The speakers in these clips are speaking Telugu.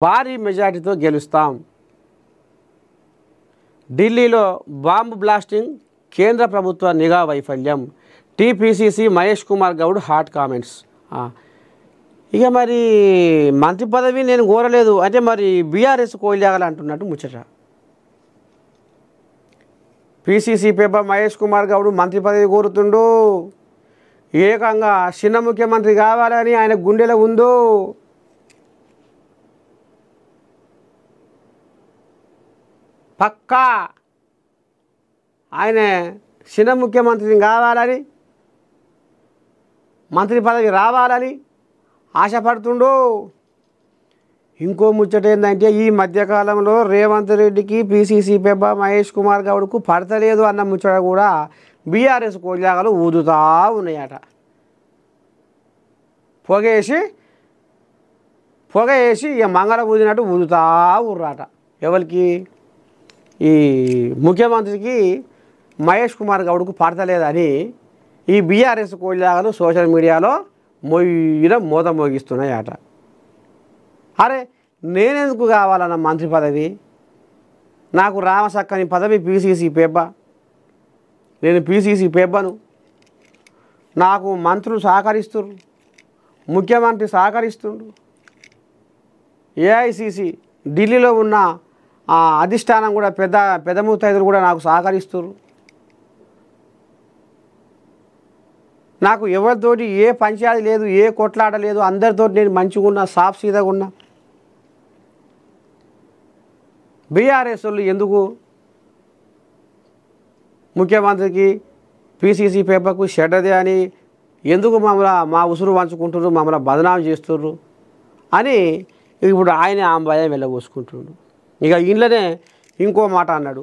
భారీ మెజారిటీతో గెలుస్తాం. ఢిల్లీలో బాంబు బ్లాస్టింగ్ కేంద్ర ప్రభుత్వ నిఘా వైఫల్యం. TPCC Mahesh Kumar Goud hot comments. ఇక మరి మంత్రి పదవి నేను కోరలేదు అంటే మరి బీఆర్ఎస్ కోయలేగల అంటున్నట్టు ముచ్చట. పీసీసీ పేపర్ మహేష్ కుమార్ గౌడ్ మంత్రి పదవి కోరుతుండు. ఏకంగా చిన్న ముఖ్యమంత్రి కావాలని ఆయన గుండెలో ఉందో. పక్కా ఆయన చిన్న ముఖ్యమంత్రిని కావాలని మంత్రి పదవి రావాలని ఆశపడుతుండో. ఇంకో ముచ్చట ఏంటంటే ఈ మధ్యకాలంలో రేవంత్ రెడ్డికి పీసీసీ పేపర్ మహేష్ కుమార్ గౌడ్కు పడతలేదు అన్న ముచ్చట కూడా బీఆర్ఎస్ కోజాగలు ఊదుతా ఉన్నాయట. పొగ వేసి ఇక మంగళ ఊదినట్టు ఊదుతా ఉర్రాట. ఎవరికి? ఈ ముఖ్యమంత్రికి మహేష్ కుమార్ గౌడ్కు పడతలేదని ఈ బీఆర్ఎస్ కోజాగలు సోషల్ మీడియాలో మూత మోగిస్తున్నాయట. అరే నేనెందుకు కావాలన్న మంత్రి పదవి? నాకు రామసక్కని పదవి పీసీసీ పేపర్. నేను పీసీసీ పేపర్ను. నాకు మంత్రులు సహకరిస్తున్నారు, ముఖ్యమంత్రి సహకరిస్తుండు, ఏఐసిసి ఢిల్లీలో ఉన్న అధిష్టానం కూడా పెద్ద ముత్తైదులు కూడా నాకు సహకరిస్తున్నారు. నాకు ఎవరితోటి ఏ పంచాయతీ లేదు, ఏ కొట్లాట లేదు, అందరితో నేను మంచిగా ఉన్నా, సాఫ్ సీదాగా ఉన్నా. బీఆర్ఎస్ వాళ్ళు ఎందుకు ముఖ్యమంత్రికి పీసీసీ పేపర్కు షెడ్డదే అని ఎందుకు మా ఉసురు వంచుకుంటున్నారు, మమ్మల్ని బదనాం చేస్తున్నారు అని ఇప్పుడు ఆయన ఆంబాయ వెళ్ళబోసుకుంటున్నాడు. ఇక ఇంట్లోనే ఇంకో మాట అన్నాడు,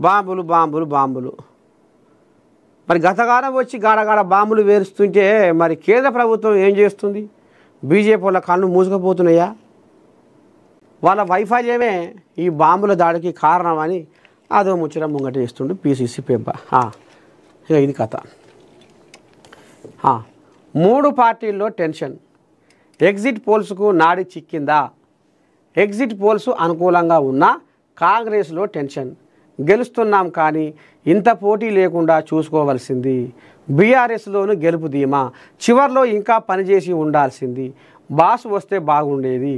బాంబులు బాంబులు బాంబులు. మరి గతకాలం వచ్చి గాడగాడ బాంబులు వేరుస్తుంటే మరి కేంద్ర ప్రభుత్వం ఏం చేస్తుంది? బీజేపీ వాళ్ళ కళ్ళు మూసుకుపోతున్నాయా? వాళ్ళ వైఫల్యమే ఈ బాంబుల దాడికి కారణమని అదో ముచ్చట ముంగట వేస్తుండు పీసీసీ పేపర్. ఇక ఇది కథ. 3 పార్టీల్లో టెన్షన్. ఎగ్జిట్ పోల్స్కు నాడి చిక్కిందా? ఎగ్జిట్ పోల్స్ అనుకూలంగా ఉన్న కాంగ్రెస్లో టెన్షన్. గెలుస్తున్నాం కానీ ఇంత పోటీ లేకుండా చూసుకోవాల్సింది. బీఆర్ఎస్లోనూ గెలుపు ధీమా. చివర్లో ఇంకా పనిచేసి ఉండాల్సింది. బాస్ వస్తే బాగుండేది.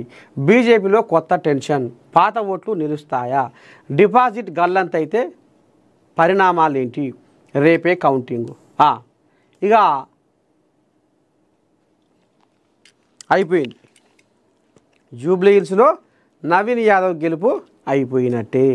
బీజేపీలో కొత్త టెన్షన్. పాత ఓట్లు నిలుస్తాయా? డిపాజిట్ గల్లంతైతే పరిణామాలేంటి? రేపే కౌంటింగ్. ఇక అయిపోయింది. జూబ్లీ హిల్స్లో నవీన్ యాదవ్ గెలుపు అయిపోయినట్టే.